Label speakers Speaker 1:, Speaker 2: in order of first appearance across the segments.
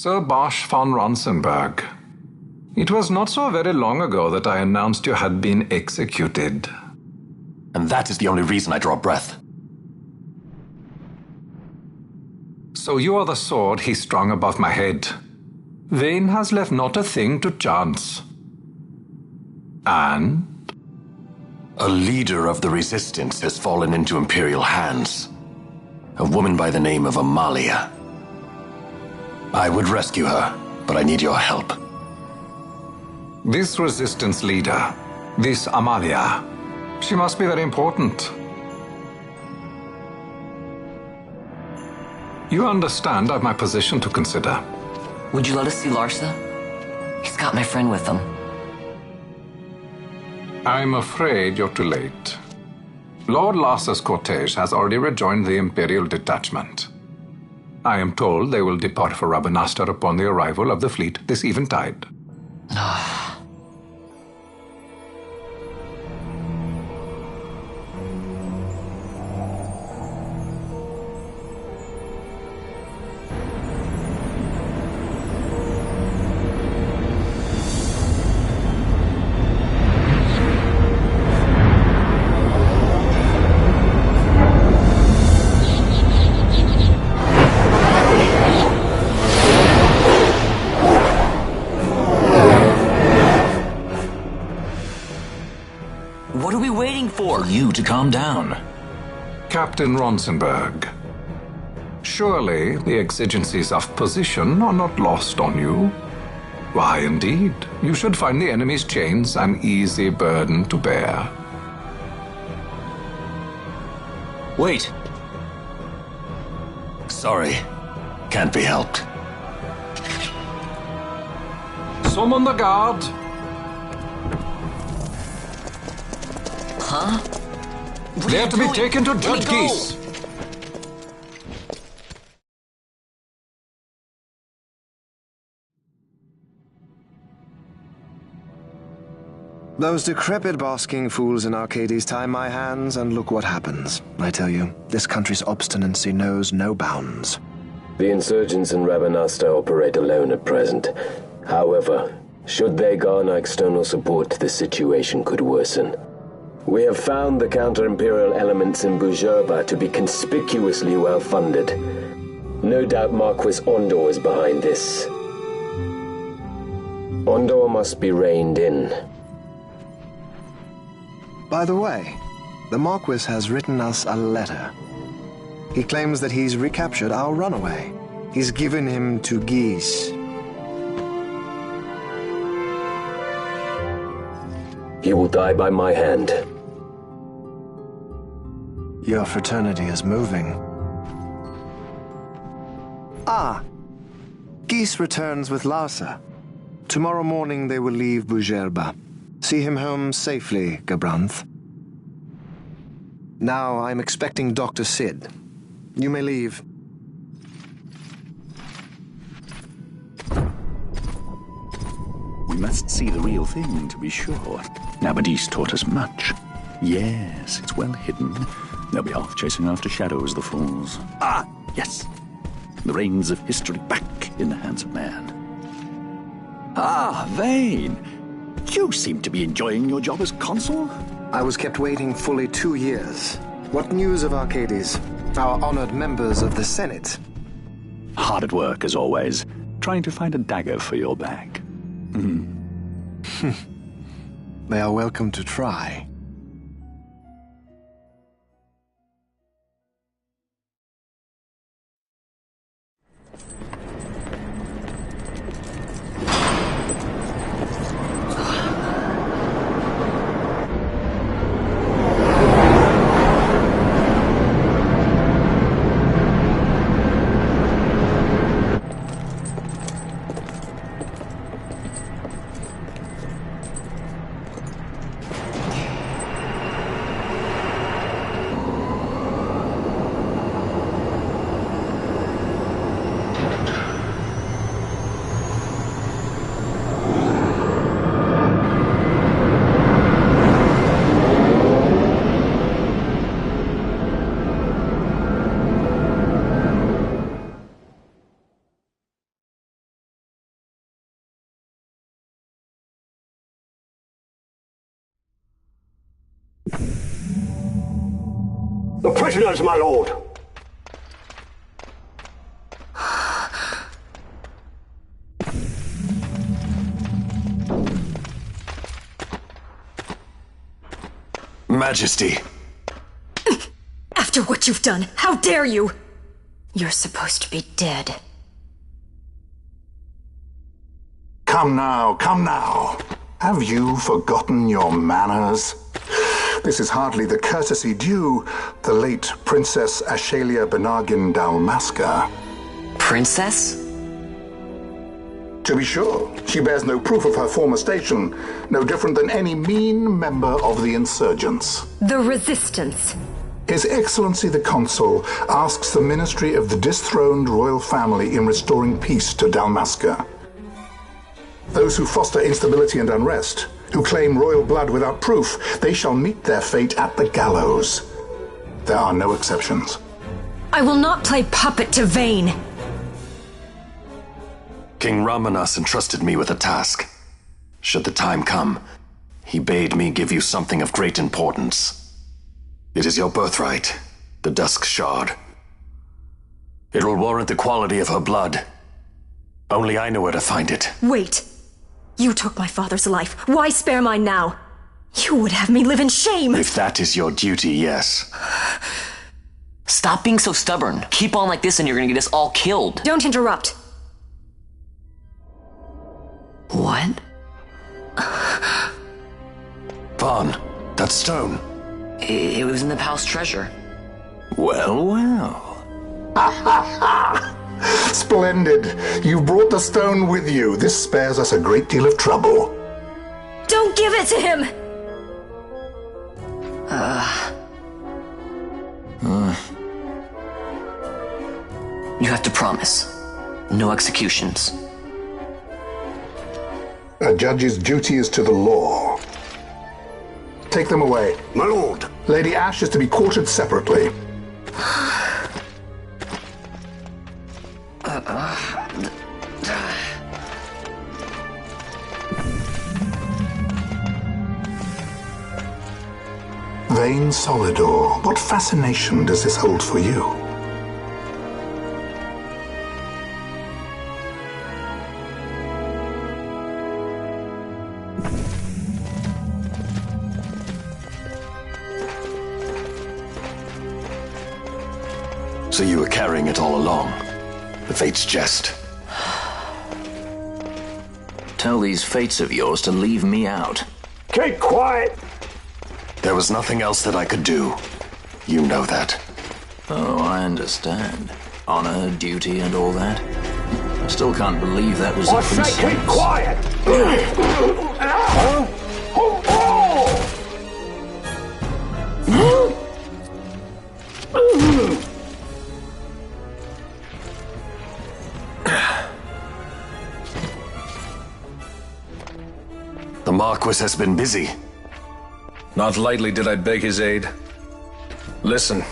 Speaker 1: Sir Bosch von Ronsenberg. It was not so very long ago that I announced you had been executed.
Speaker 2: And that is the only reason I draw breath.
Speaker 1: So you are the sword he strung above my head. Vane has left not a thing to chance. And?
Speaker 2: A leader of the resistance has fallen into Imperial hands. A woman by the name of Amalia. I would rescue her, but I need your help.
Speaker 1: This resistance leader, this Amalia, she must be very important. You understand I've my position to consider.
Speaker 3: Would you let us see Larsa? He's got my friend with him.
Speaker 1: I'm afraid you're too late. Lord Larsa's cortege has already rejoined the Imperial detachment. I am told they will depart for Rabanastre upon the arrival of the fleet this eventide.
Speaker 3: What are we waiting for?
Speaker 2: For you to calm down.
Speaker 1: Captain Ronsenberg, surely the exigencies of position are not lost on you. Why, indeed, you should find the enemy's chains an easy burden to bear.
Speaker 2: Wait. Sorry. Can't be helped.
Speaker 1: Summon the guard.
Speaker 3: Huh?
Speaker 1: They are to be taken to Judge
Speaker 3: go.
Speaker 1: Geese.
Speaker 4: Those decrepit basking fools in Arcades tie my hands, and look what happens. I tell you, this country's obstinacy knows no bounds.
Speaker 5: The insurgents in Rabanastre operate alone at present. However, should they garner external support, the situation could worsen. We have found the counter-imperial elements in Bujerba to be conspicuously well-funded. No doubt Marquis Ondor is behind this. Ondor must be reined in.
Speaker 4: By the way, the Marquis has written us a letter. He claims that he's recaptured our runaway. He's given him to Geese.
Speaker 5: He will die by my hand.
Speaker 4: Your fraternity is moving. Ah! Geese returns with Larsa. Tomorrow morning they will leave Bujerba. See him home safely, Gabranth. Now I'm expecting Dr. Sid. You may leave.
Speaker 6: We must see the real thing, to be sure. Nabadis taught us much. Yes, it's well hidden. They'll be off chasing after shadows, the fools. Ah, yes. The reins of history back in the hands of man. Ah, Vane. You seem to be enjoying your job as consul.
Speaker 4: I was kept waiting fully 2 years. What news of Arcades? Our honored members of the Senate?
Speaker 6: Hard at work, as always, trying to find a dagger for your back.
Speaker 4: They are welcome to try.
Speaker 7: The prisoners, my lord!
Speaker 2: Majesty.
Speaker 8: After what you've done, how dare you? You're supposed to be dead.
Speaker 9: Come now, come now. Have you forgotten your manners? This is hardly the courtesy due the late Princess Ashalia Benargin Dalmasca.
Speaker 3: Princess?
Speaker 9: To be sure, she bears no proof of her former station, no different than any mean member of the insurgents.
Speaker 8: The Resistance.
Speaker 9: His Excellency the Consul asks the ministry of the dethroned royal family in restoring peace to Dalmasca. Those who foster instability and unrest, who claim royal blood without proof, they shall meet their fate at the gallows. There are no exceptions.
Speaker 8: I will not play puppet to Vayne.
Speaker 2: King Ramanas entrusted me with a task. Should the time come, he bade me give you something of great importance. It is your birthright, the Dusk Shard. It will warrant the quality of her blood. Only I know where to find it.
Speaker 8: Wait. You took my father's life. Why spare mine now? You would have me live in shame.
Speaker 2: If that is your duty, yes.
Speaker 3: Stop being so stubborn. Keep on like this and you're gonna get us all killed.
Speaker 8: Don't interrupt.
Speaker 3: What?
Speaker 2: Vaughn, that stone.
Speaker 3: It was in the palace treasure.
Speaker 6: Well, well.
Speaker 9: Splendid. You brought the stone with you. This spares us a great deal of trouble.
Speaker 8: Don't give it to him!
Speaker 3: You have to promise. No executions.
Speaker 9: A judge's duty is to the law. Take them away.
Speaker 7: My lord!
Speaker 9: Lady Ash is to be quartered separately. Vayne Solidor, what fascination does this hold for you?
Speaker 2: So you were carrying it all along. The Fate's jest.
Speaker 6: Tell these fates of yours to leave me out.
Speaker 7: Keep quiet!
Speaker 2: There was nothing else that I could do. You know that.
Speaker 6: Oh, I understand. Honor, duty, and all that. I still can't believe that was
Speaker 7: I
Speaker 6: a
Speaker 7: say
Speaker 6: princess.
Speaker 7: keep quiet!
Speaker 2: The Marquis has been busy.
Speaker 10: Not lightly did I beg his aid. Listen,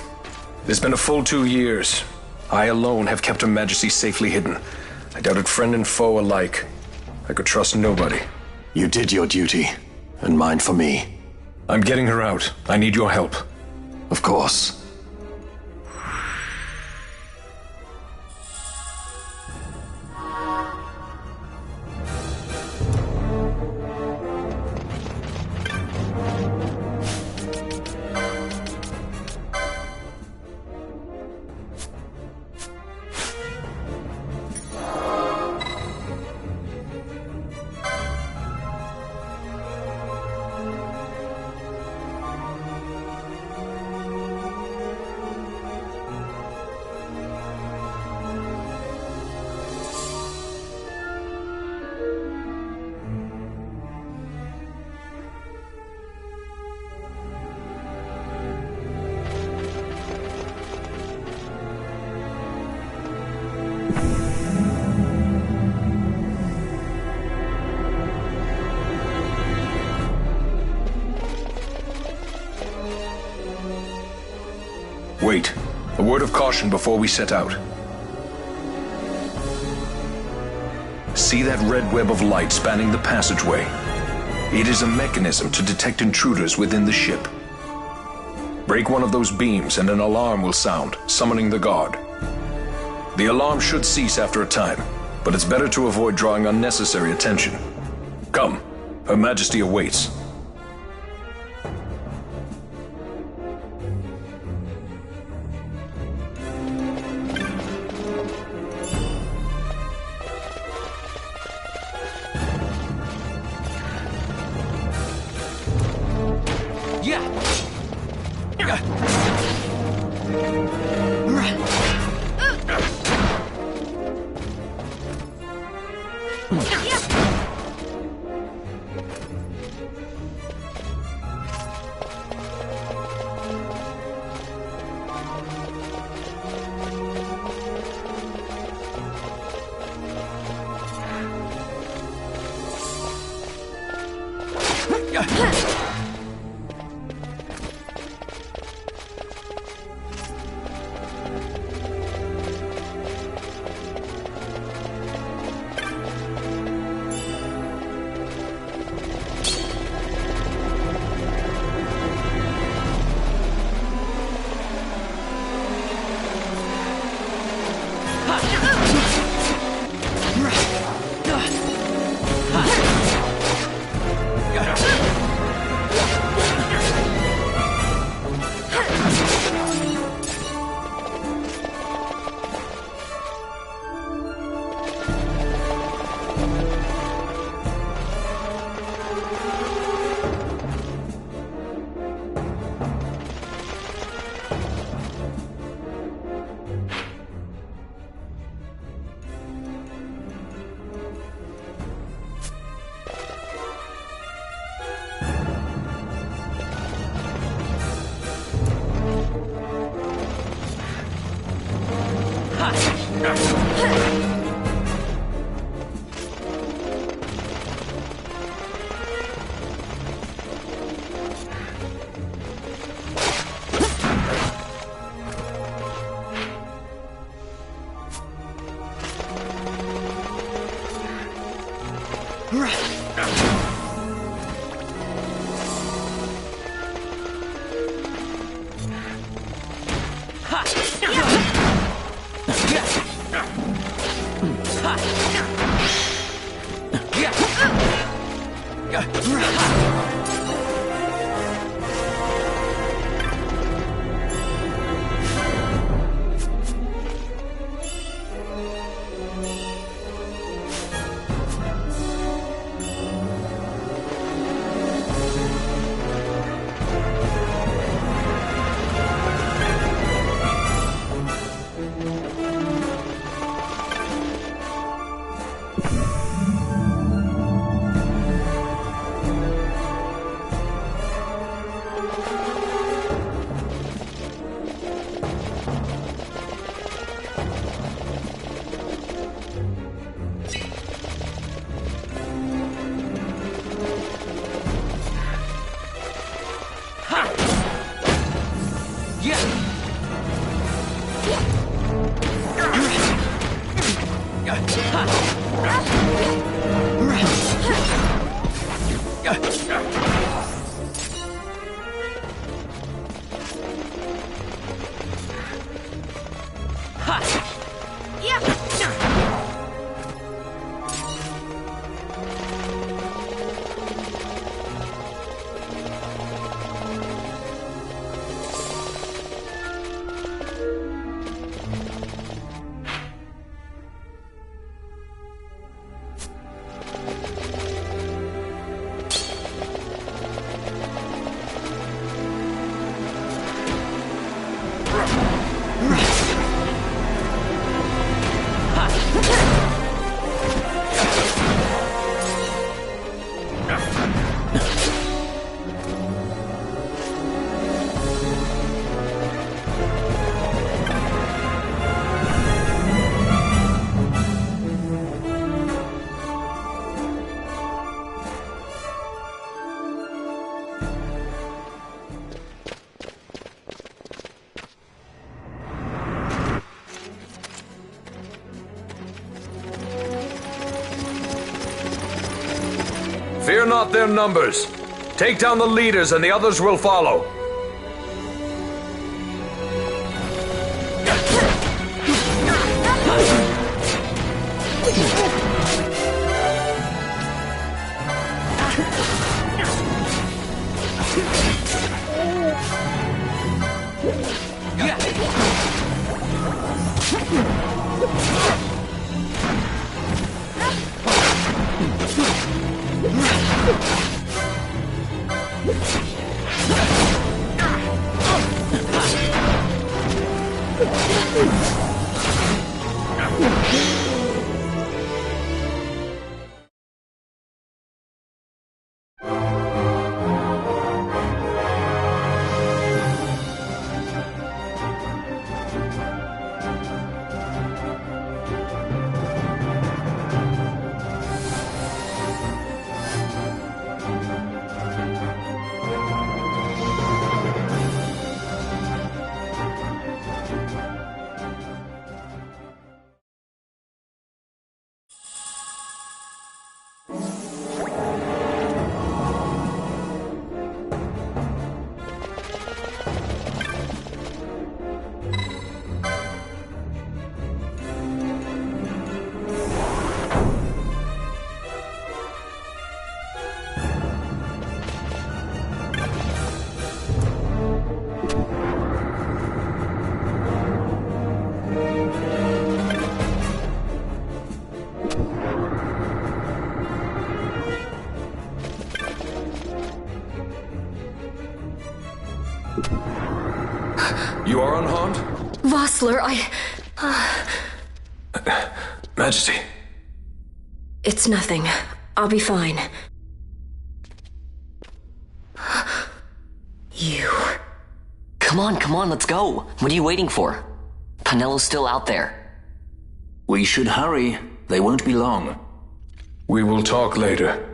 Speaker 10: it's been a full 2 years. I alone have kept Her Majesty safely hidden. I doubted friend and foe alike. I could trust nobody.
Speaker 2: You did your duty, and mine for me.
Speaker 10: I'm getting her out. I need your help.
Speaker 2: Of course.
Speaker 10: Wait. A word of caution before we set out. See that red web of light spanning the passageway? It is a mechanism to detect intruders within the ship. Break one of those beams and an alarm will sound, summoning the guard. The alarm should cease after a time, but it's better to avoid drawing unnecessary attention. Come, Her Majesty awaits. Fear not their numbers. Take down the leaders and the others will follow. You are unharmed?
Speaker 8: Vossler,
Speaker 10: Majesty.
Speaker 8: It's nothing. I'll be fine. You...
Speaker 3: Come on, let's go. What are you waiting for? Penello's still out there.
Speaker 11: We should hurry. They won't be long.
Speaker 10: We will talk later.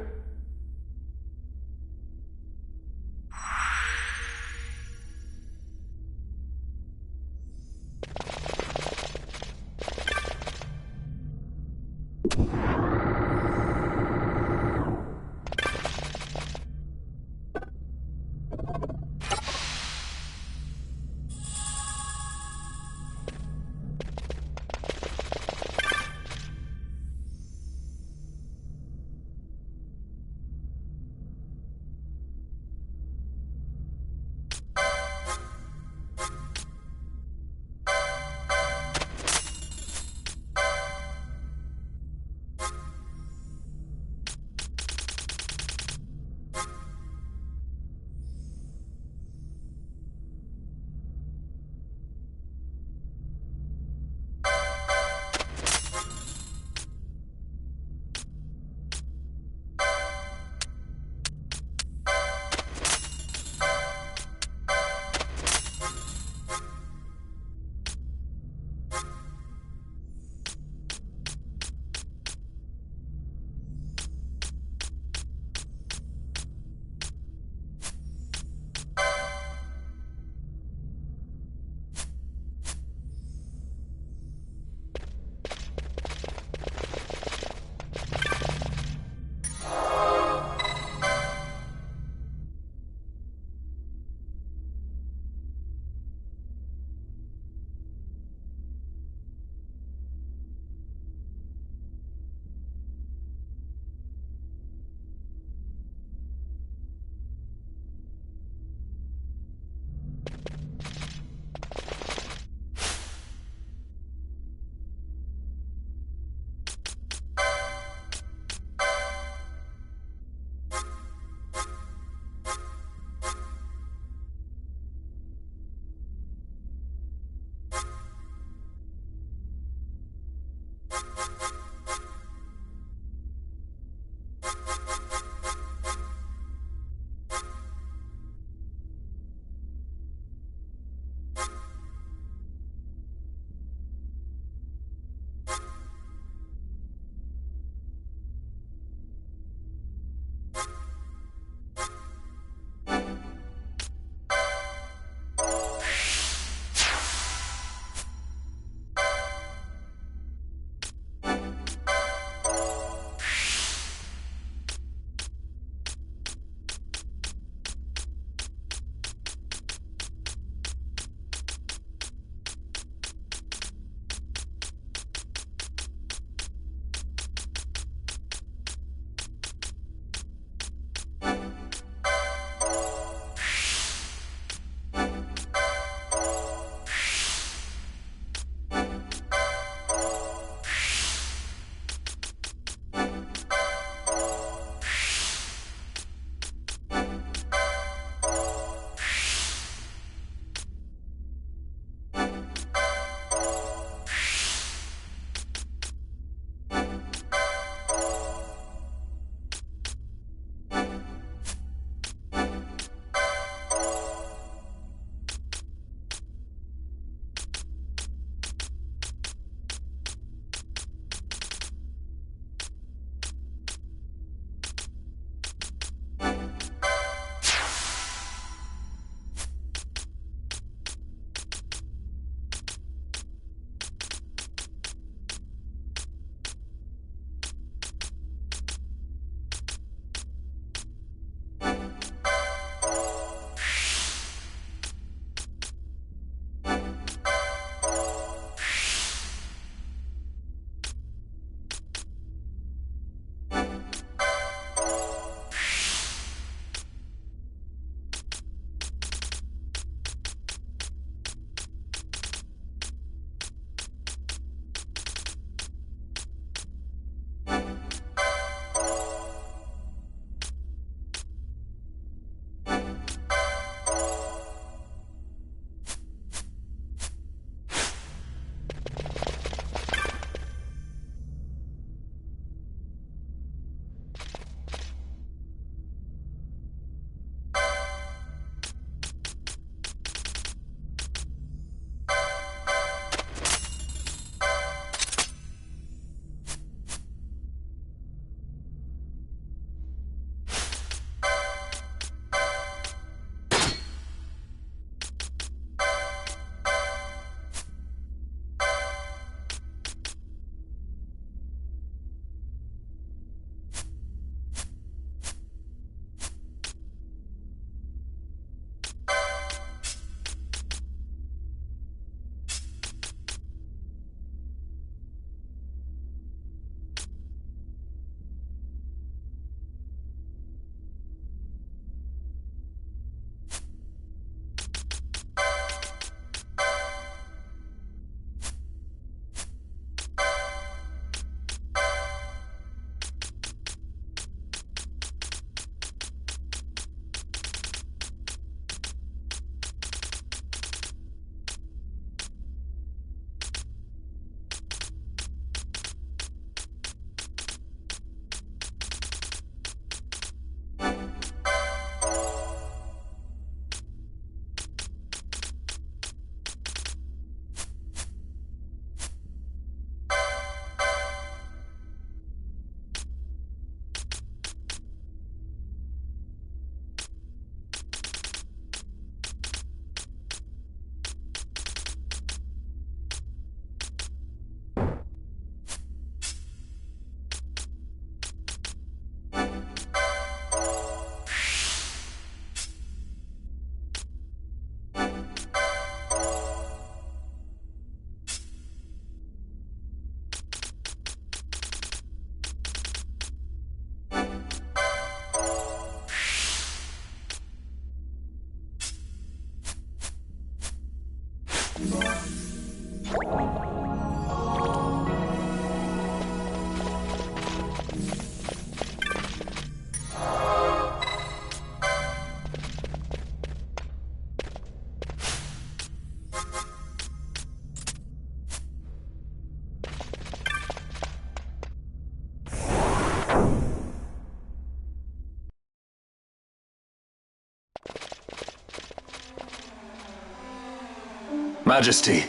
Speaker 2: Majesty,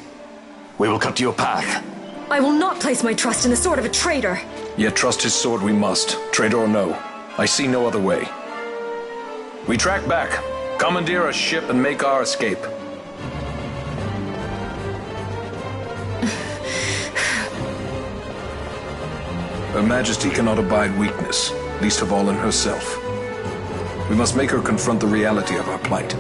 Speaker 2: we will cut your path.
Speaker 8: I will not place my trust in the sword of a traitor.
Speaker 10: Yet trust his sword we must, traitor or no. I see no other way. We track back, commandeer a ship, and make our escape. Her Majesty cannot abide weakness, least of all in herself. We must make her confront the reality of our plight.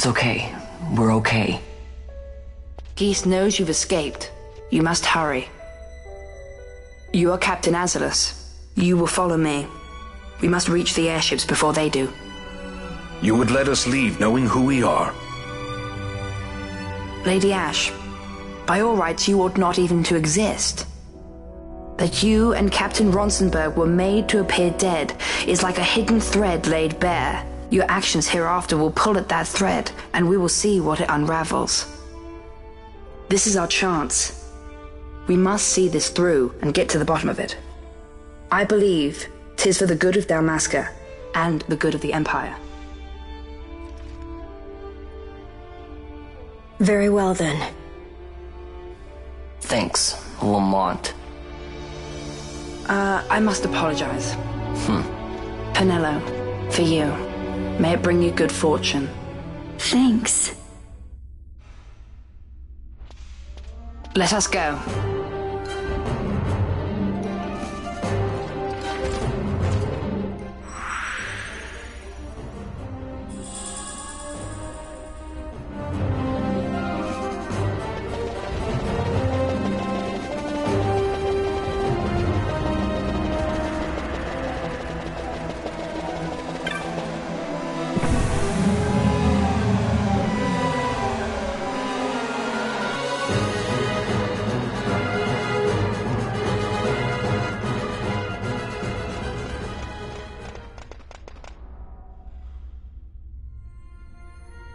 Speaker 3: It's okay. We're okay.
Speaker 12: Geese knows you've escaped. You must hurry. You are Captain Azalus. You will follow me. We must reach the airships before they do.
Speaker 6: You would let us leave knowing who we are?
Speaker 12: Lady Ash, by all rights you ought not even to exist. That you and Captain Ronsenberg were made to appear dead is like a hidden thread laid bare. Your actions hereafter will pull at that thread, and we will see what it unravels. This is our chance. We must see this through and get to the bottom of it. I believe 'tis for the good of Dalmasca and the good of the Empire.
Speaker 8: Very well, then.
Speaker 3: Thanks, Lamont.
Speaker 12: I must apologize. Penelo, for you. May it bring you good fortune.
Speaker 8: Thanks.
Speaker 12: Let us go.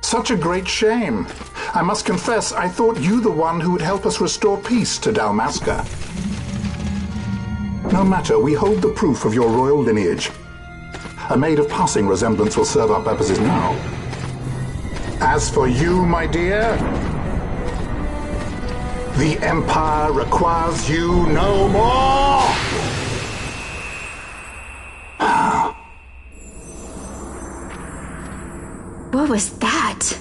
Speaker 9: Such a great shame. I must confess, I thought you the one who would help us restore peace to Dalmasca. No matter, we hold the proof of your royal lineage. A maid of passing resemblance will serve our purposes now. As for you, my dear, the Empire requires you no more!
Speaker 8: What was that?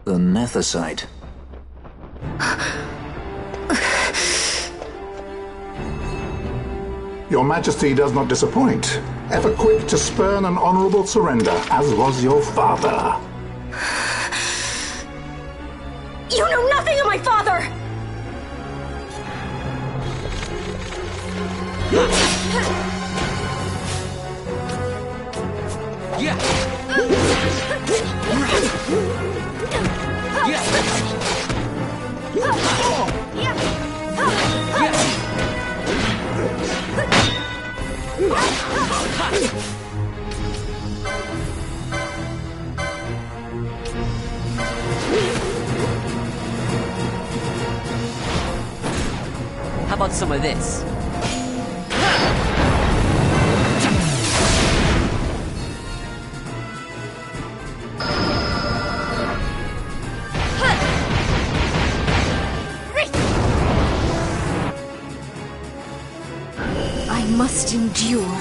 Speaker 11: The Nethicite.
Speaker 9: Your Majesty does not disappoint. Ever quick to spurn an honorable surrender, as was your father.
Speaker 8: You know nothing of my father!
Speaker 3: How about some of this?
Speaker 8: I must endure.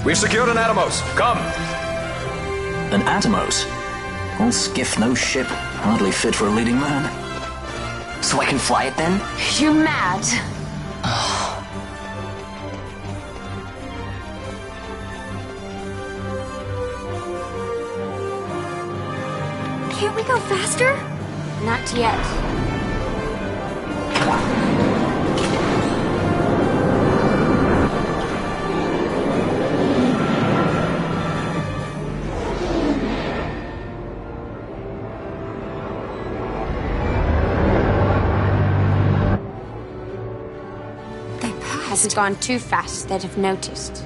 Speaker 10: We've secured an Atomos. Come!
Speaker 11: An Atomos? All skiff, no ship. Hardly fit for a leading man.
Speaker 3: So I can fly it then?
Speaker 8: You're mad. Can't we go faster?
Speaker 13: Not yet. Hasn't gone too fast, they'd have noticed.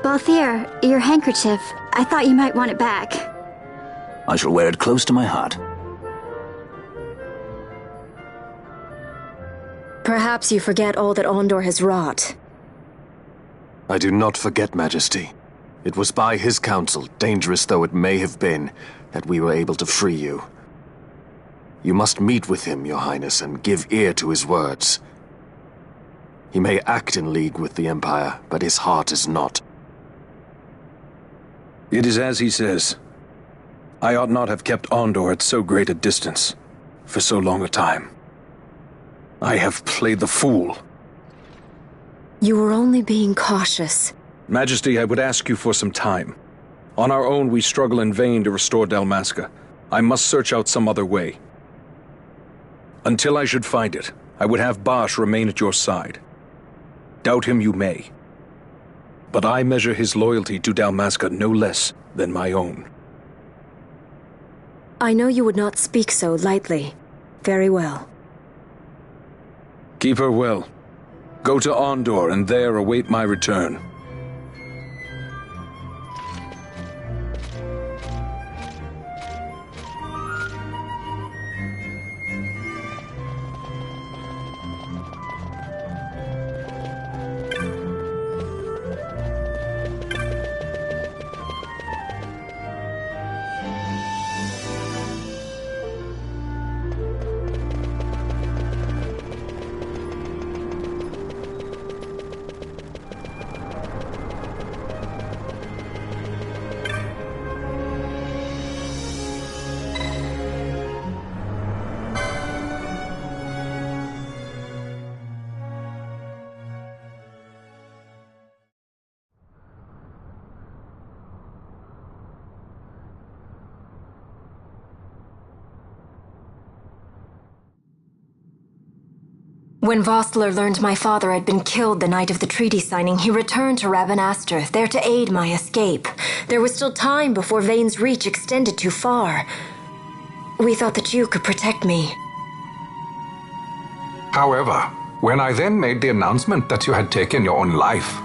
Speaker 14: Balthier, your handkerchief. I thought you might want it back.
Speaker 11: I shall wear it close to my heart.
Speaker 8: Perhaps you forget all that Ondor has wrought.
Speaker 2: I do not forget, Majesty. It was by his counsel, dangerous though it may have been, that we were able to free you. You must meet with him, Your Highness, and give ear to his words. He may act in league with the Empire, but his heart is not.
Speaker 10: It is as he says. I ought not have kept Ondor at so great a distance, for so long a time. I have played the fool.
Speaker 8: You were only being cautious.
Speaker 10: Majesty, I would ask you for some time. On our own, we struggle in vain to restore Dalmasca. I must search out some other way. Until I should find it, I would have Bosch remain at your side. Doubt him you may. But I measure his loyalty to Dalmasca no less than my own.
Speaker 8: I know you would not speak so lightly. Very well.
Speaker 10: Keep her well. Go to Ondor and there await my return.
Speaker 8: When Vossler learned my father had been killed the night of the treaty signing, he returned to Rabanastre, there to aid my escape. There was still time before Vane's reach extended too far. We thought that you could protect me.
Speaker 1: However, when I then made the announcement that you had taken your own life,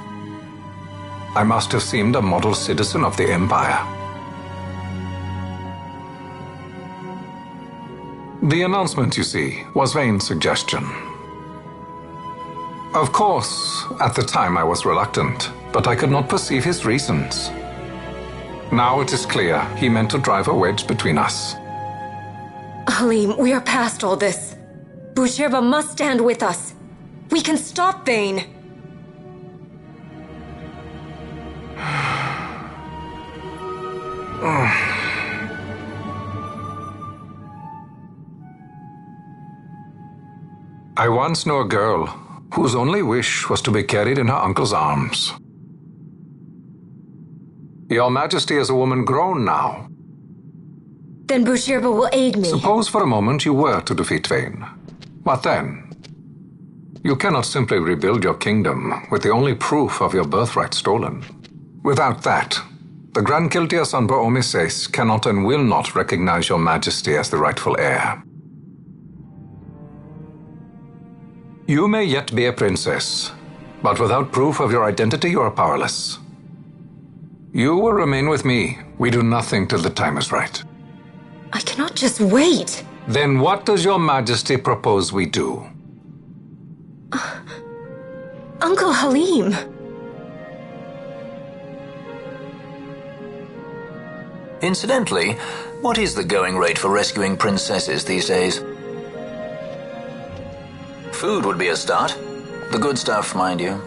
Speaker 1: I must have seemed a model citizen of the Empire. The announcement, you see, was Vane's suggestion. Of course, at the time I was reluctant, but I could not perceive his reasons. Now it is clear he meant to drive a wedge between us.
Speaker 8: Halim, we are past all this. Boucherba must stand with us. We can stop Vane.
Speaker 1: I once knew a girl whose only wish was to be carried in her uncle's arms. Your Majesty is a woman grown now.
Speaker 8: Then Boucherba will aid me.
Speaker 1: Suppose for a moment you were to defeat Vane. What then? You cannot simply rebuild your kingdom with the only proof of your birthright stolen. Without that, the Grand Kiltias on Bo-Omises cannot and will not recognize your Majesty as the rightful heir. You may yet be a princess, but without proof of your identity, you are powerless. You will remain with me. We do nothing till the time is right.
Speaker 8: I cannot just wait.
Speaker 1: Then what does your Majesty propose we do?
Speaker 8: Uncle Halim.
Speaker 11: Incidentally, what is the going rate for rescuing princesses these days? Food would be a start. The good stuff, mind you.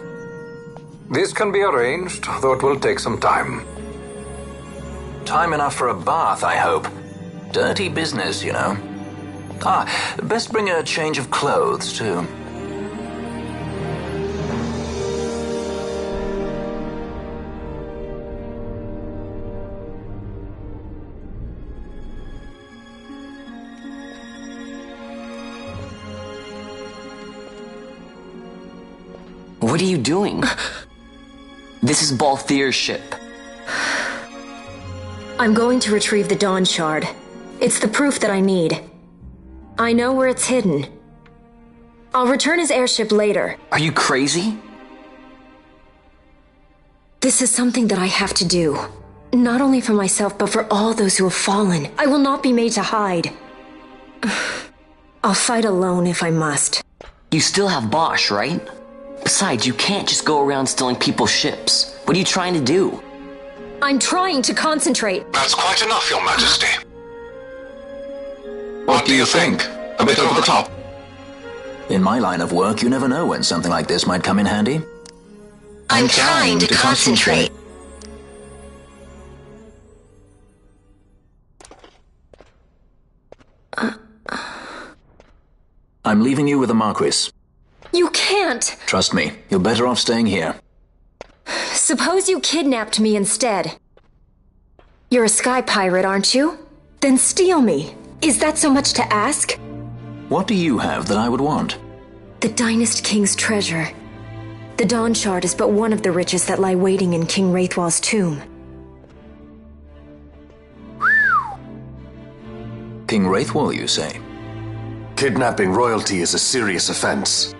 Speaker 1: This can be arranged, though it will take some time.
Speaker 11: Time enough for a bath, I hope. Dirty business, you know. Best bring a change of clothes, too.
Speaker 3: What are you doing? This is Balthier's ship.
Speaker 8: I'm going to retrieve the Dawn Shard. It's the proof that I need. I know where it's hidden. I'll return his airship later.
Speaker 3: Are you crazy?
Speaker 8: This is something that I have to do. Not only for myself, but for all those who have fallen. I will not be made to hide. I'll fight alone if I must.
Speaker 3: You still have Bosch, right? Besides, you can't just go around stealing people's ships. What are you trying to do?
Speaker 8: I'm trying to concentrate.
Speaker 1: That's quite enough, Your Majesty. What do you think? A bit over the top?
Speaker 11: In my line of work, you never know when something like this might come in handy.
Speaker 8: I'm trying to concentrate.
Speaker 11: I'm leaving you with the Marquis.
Speaker 8: You can't!
Speaker 11: Trust me, you're better off staying here.
Speaker 8: Suppose you kidnapped me instead. You're a sky pirate, aren't you? Then steal me. Is that so much to ask?
Speaker 11: What do you have that I would want?
Speaker 8: The Dynast King's treasure. The Dawn Shard is but one of the riches that lie waiting in King Wraithwall's tomb.
Speaker 11: King Wraithwall, you say?
Speaker 2: Kidnapping royalty is a serious offense.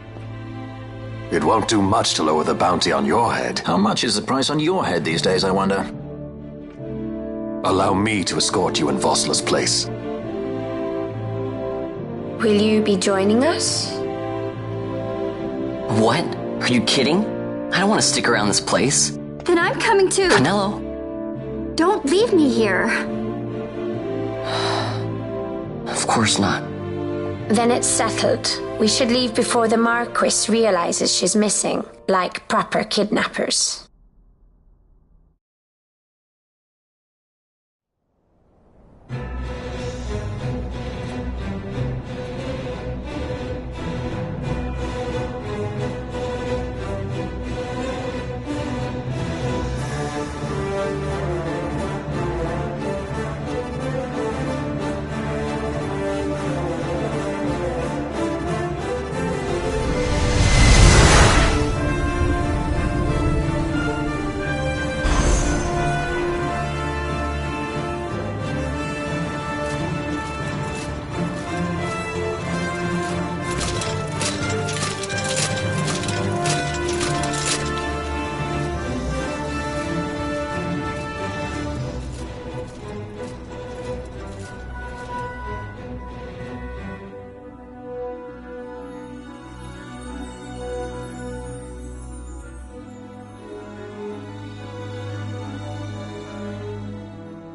Speaker 2: It won't do much to lower the bounty on your head.
Speaker 11: How much is the price on your head these days, I wonder?
Speaker 2: Allow me to escort you in Vosla's place.
Speaker 13: Will you be joining us?
Speaker 3: What? Are you kidding? I don't want to stick around this place.
Speaker 14: Then I'm coming too.
Speaker 3: Penelo?
Speaker 14: Don't leave me here.
Speaker 3: Of course not.
Speaker 13: Then it's settled. We should leave before the Marquis realizes she's missing, like proper kidnappers.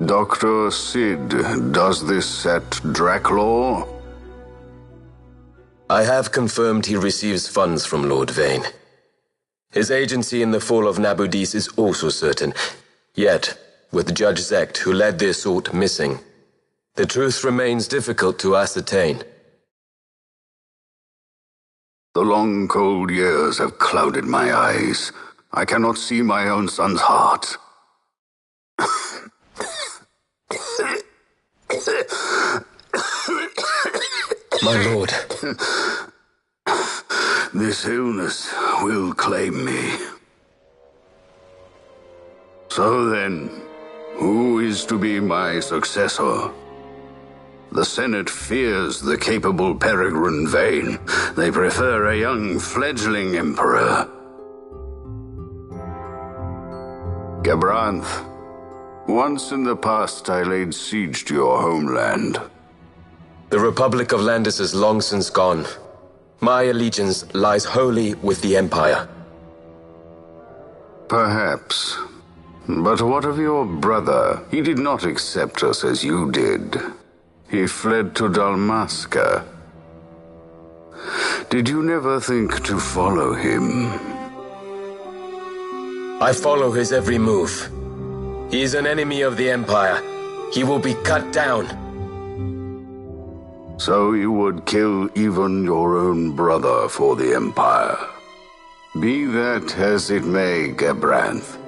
Speaker 15: Dr. Sid, does this set Draclaw?
Speaker 5: I have confirmed he receives funds from Lord Vane. His agency in the fall of Nabudis is also certain. Yet, with Judge Zecht, who led the assault, missing, the truth remains difficult to ascertain.
Speaker 15: The long, cold years have clouded my eyes. I cannot see my own son's heart.
Speaker 5: My lord.
Speaker 15: This illness will claim me. So then, who is to be my successor? The Senate fears the capable Peregrine Vane. They prefer a young fledgling emperor. Gabranth, once in the past I laid siege to your homeland.
Speaker 5: The Republic of Landis is long since gone. My allegiance lies wholly with the Empire.
Speaker 15: Perhaps. But what of your brother? He did not accept us as you did. He fled to Dalmasca. Did you never think to follow him?
Speaker 5: I follow his every move. He is an enemy of the Empire. He will be cut down.
Speaker 15: So you would kill even your own brother for the Empire. Be that as it may, Gabranth,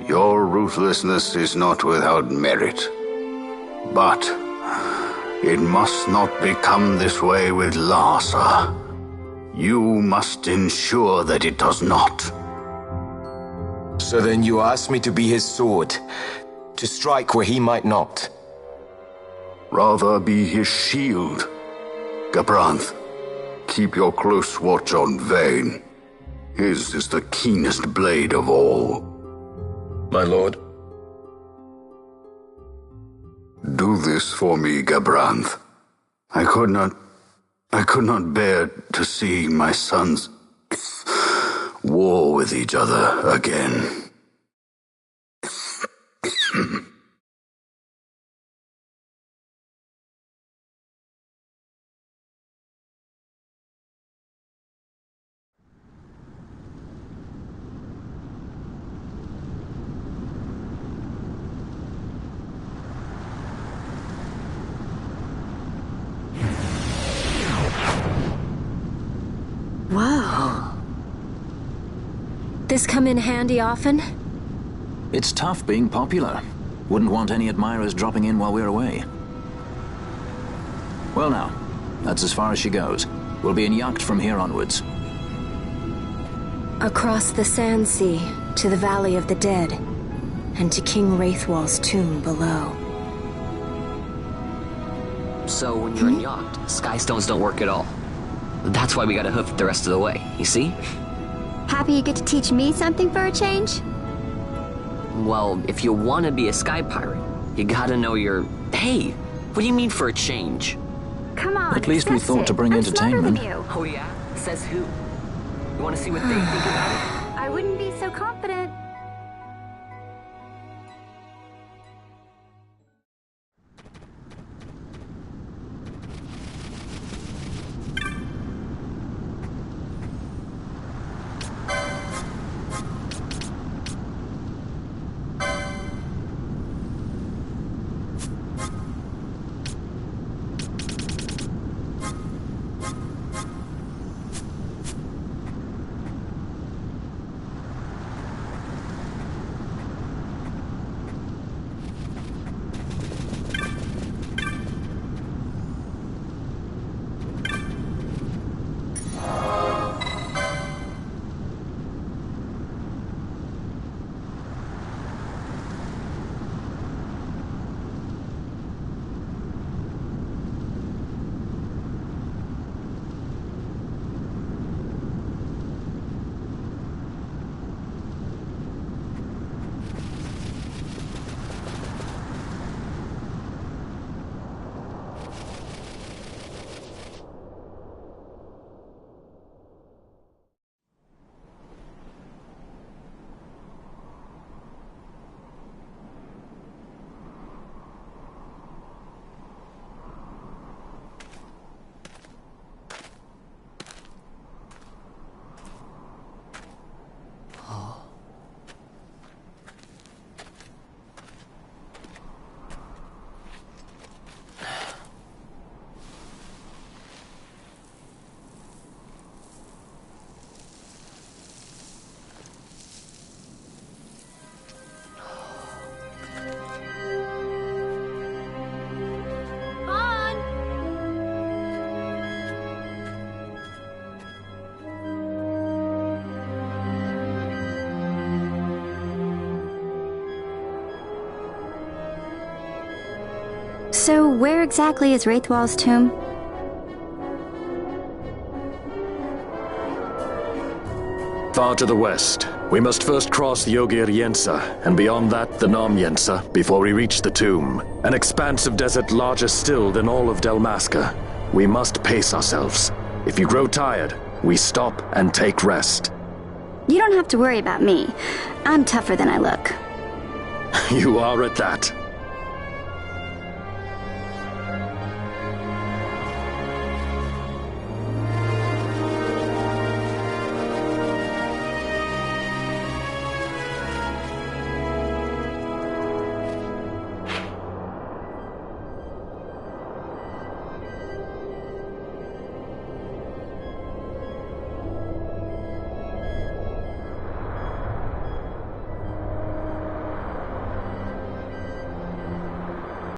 Speaker 15: your ruthlessness is not without merit. But it must not become this way with Larsa. You must ensure that it does not.
Speaker 5: So then you ask me to be his sword, to strike where he might not.
Speaker 15: Rather be his shield. Gabranth, keep your close watch on Vane. His is the keenest blade of all.
Speaker 10: My lord.
Speaker 15: Do this for me, Gabranth. I could not bear to see my sons war with each other again.
Speaker 8: Whoa. This come in handy often?
Speaker 11: It's tough being popular. Wouldn't want any admirers dropping in while we're away. Well now, that's as far as she goes. We'll be in yacht from here onwards.
Speaker 8: Across the Sand Sea, to the Valley of the Dead, and to King Wraithwall's tomb below.
Speaker 3: So when you're in yacht, skystones don't work at all. That's why we gotta hoof it the rest of the way, you see?
Speaker 14: Happy you get to teach me something for a change?
Speaker 3: Well, if you want to be a sky pirate, you gotta know your... Hey, what do you mean for a change?
Speaker 14: Come on,
Speaker 11: at least we thought to bring entertainment.
Speaker 3: Oh yeah? Says who? You want to see what they think about it?
Speaker 14: I wouldn't be so confident. So, where exactly is Wraithwall's tomb?
Speaker 6: Far to the west. We must first cross the Ogir Yensa, and beyond that, the Nam Yensa, before we reach the tomb. An expanse of desert larger still than all of Dalmasca. We must pace ourselves. If you grow tired, we stop and take rest.
Speaker 14: You don't have to worry about me. I'm tougher than I look.
Speaker 6: You are at that.